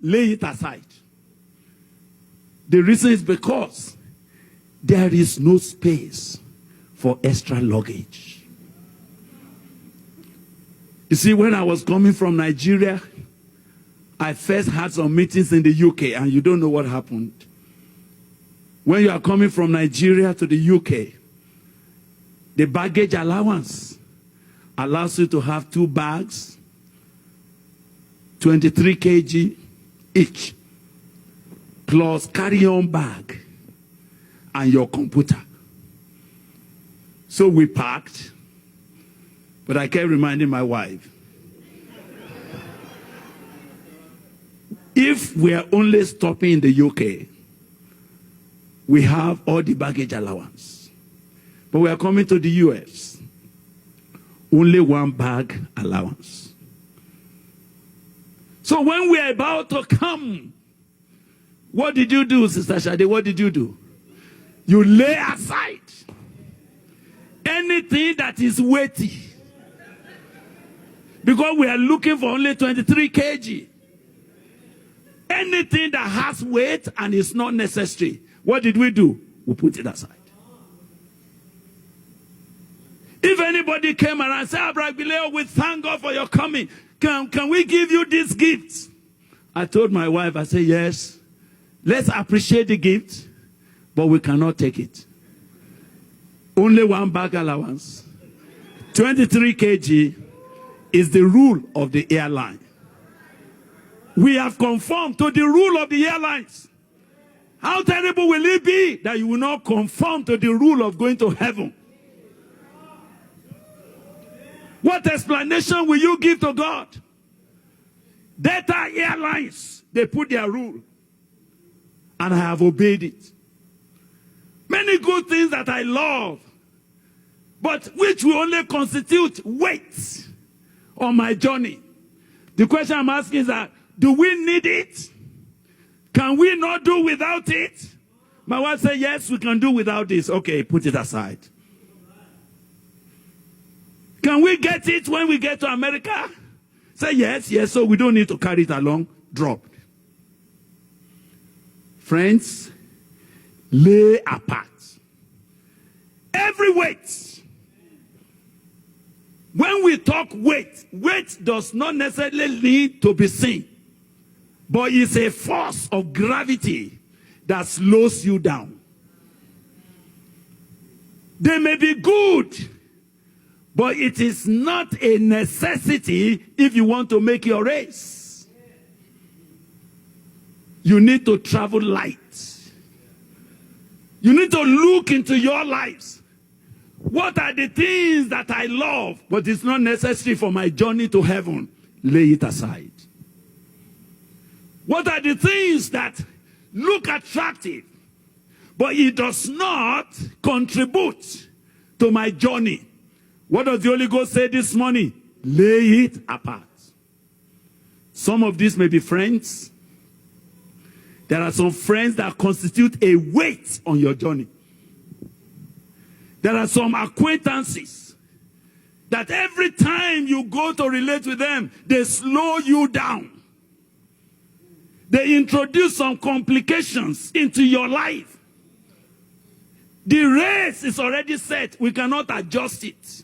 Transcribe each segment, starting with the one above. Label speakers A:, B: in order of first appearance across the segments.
A: lay it aside. The reason is because there is no space for extra luggage. You see, when I was coming from Nigeria, I first had some meetings in the UK, and you don't know what happened. When you are coming from Nigeria to the UK, the baggage allowance allows you to have 2 bags, 23 kg each, plus carry-on bag and your computer. So we packed, but I kept reminding my wife, if we are only stopping in the UK, we have all the baggage allowance. But we are coming to the US, only 1 bag allowance. So when we are about to come, what did you do, Sister Shade? What did you do? You lay aside anything that is weighty. Because we are looking for only 23 kg. Anything that has weight and is not necessary, what did we do? We put it aside. If anybody came around and said, Abrabileo, we thank God for your coming. Can we give you this gift? I told my wife, I said, yes, let's appreciate the gift, but we cannot take it. Only 1 bag allowance. 23 kg is the rule of the airline. We have conformed to the rule of the airlines. How terrible will it be that you will not conform to the rule of going to heaven? What explanation will you give to God? Delta Airlines, they put their rule, and I have obeyed it. Many good things that I love, but which will only constitute weight on my journey. The question I'm asking is that, do we need it? Can we not do without it? My wife said, yes, we can do without this. Okay, put it aside. Can we get it when we get to America? Say yes, yes, so we don't need to carry it along. Drop. Friends, lay apart every weight. When we talk weight, weight does not necessarily need to be seen, but it's a force of gravity that slows you down. They may be good, but it is not a necessity if you want to make your race. You need to travel light. You need to look into your lives. What are the things that I love, but it's not necessary for my journey to heaven? Lay it aside. What are the things that look attractive, but it does not contribute to my journey? What does the Holy Ghost say this morning? Lay it apart. Some of these may be friends. There are some friends that constitute a weight on your journey. There are some acquaintances that every time you go to relate with them, they slow you down. They introduce some complications into your life. The race is already set. We cannot adjust it.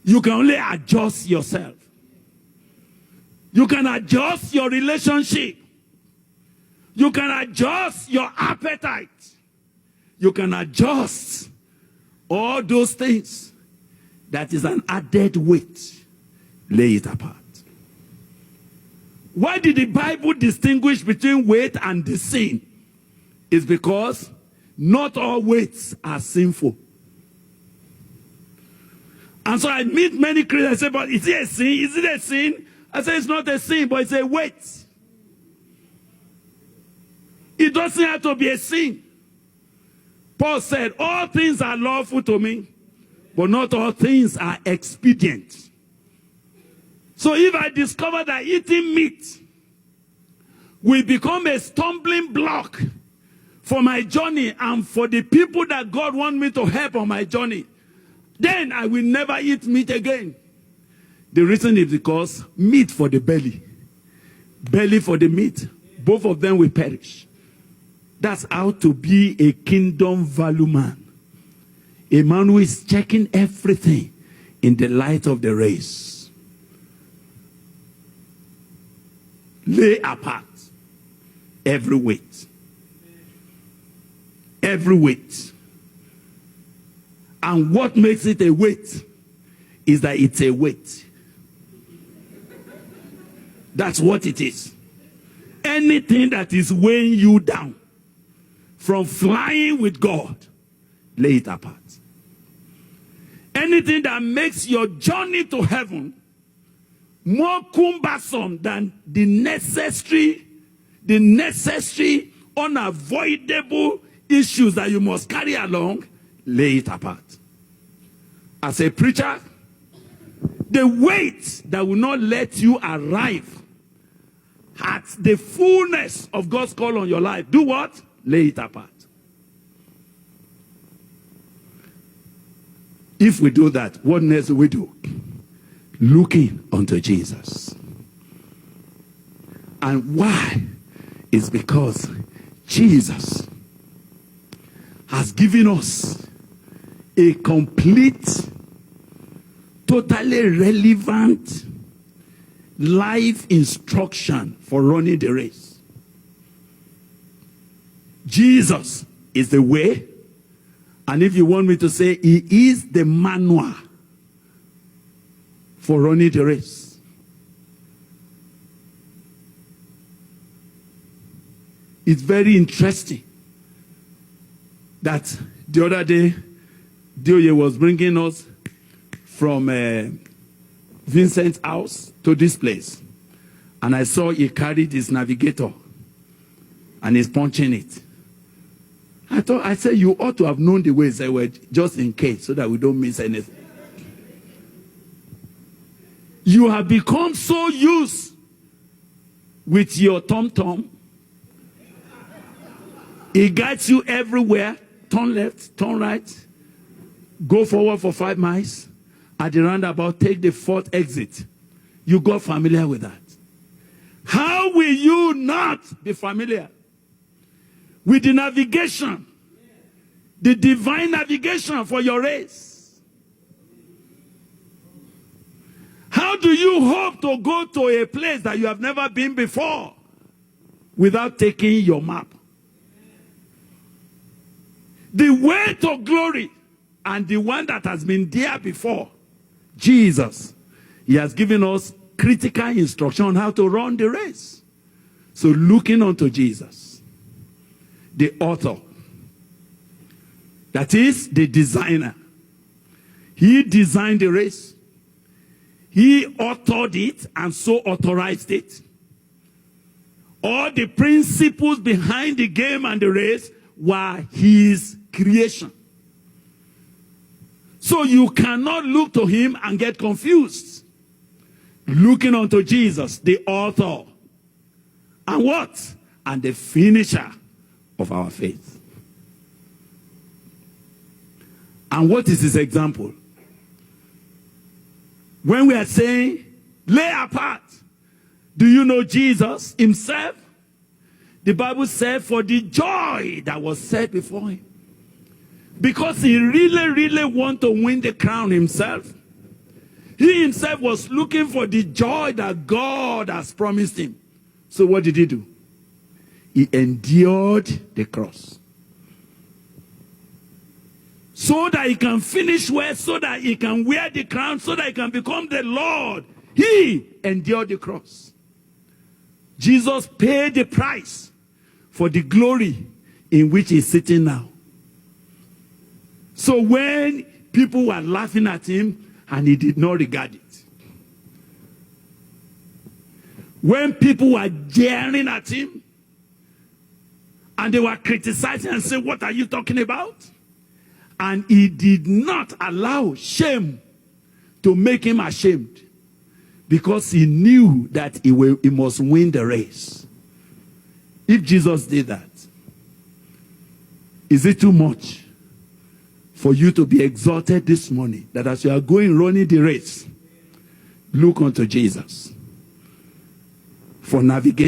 A: You can only adjust yourself. You can adjust your relationship. You can adjust your appetite. You can adjust all those things. That is an added weight. Lay it apart. Why did the Bible distinguish between weight and the sin? It's because not all weights are sinful. And so I meet many Christians say, but is it a sin? Is it a sin? I say it's not a sin, but it's a weight. It doesn't have to be a sin. Paul said, all things are lawful to me, but not all things are expedient. So if I discover that eating meat will become a stumbling block for my journey and for the people that God wants me to help on my journey, then I will never eat meat again. The reason is because meat for the belly, belly for the meat, both of them will perish. That's how to be a kingdom value man. A man who is checking everything in the light of the race. Lay apart every weight. Every weight. And what makes it a weight is that it's a weight. That's what it is. Anything that is weighing you down from flying with God, lay it apart. Anything that makes your journey to heaven more cumbersome than the necessary, unavoidable issues that you must carry along, lay it apart. As a preacher, the weight that will not let you arrive at the fullness of God's call on your life, do what? Lay it apart. If we do that, what next do we do? Looking unto Jesus. And why? It's because Jesus has given us a complete, totally relevant life instruction for running the race. Jesus is the way. And if you want me to say, he is the manual for running the race. It's very interesting that the other day, Dioye was bringing us from Vincent's house to this place. And I saw he carried his navigator and he's punching it. I said, you ought to have known the ways I were just in case so that we don't miss anything. You have become so used with your tom-tom. It guides you everywhere. Turn left, turn right. Go forward for 5 miles. At the roundabout, take the 4th exit. You got familiar with that. How will you not be familiar with the navigation, the divine navigation for your race? How do you hope to go to a place that you have never been before without taking your map? The way to glory and the one that has been there before, Jesus, he has given us critical instruction on how to run the race. So looking unto Jesus, the author, that is the designer. He designed the race. He authored it and so authorized it. All the principles behind the game and the race were his creation. So you cannot look to him and get confused. Looking unto Jesus, the author, and what? And the finisher of our faith. And what is his example? When we are saying, lay apart, do you know Jesus himself? The Bible said, for the joy that was set before him. Because he really wanted to win the crown himself. He himself was looking for the joy that God has promised him. So what did he do? He endured the cross. So that he can finish well, so that he can wear the crown, so that he can become the Lord. He endured the cross. Jesus paid the price for the glory in which he's sitting now. So when people were laughing at him, and he did not regard it. When people were jeering at him, and they were criticizing and saying, what are you talking about? And he did not allow shame to make him ashamed, because he knew that he must win the race. If Jesus did that, is it too much for you to be exalted this morning, that as you are running the race, look unto Jesus? for navigation.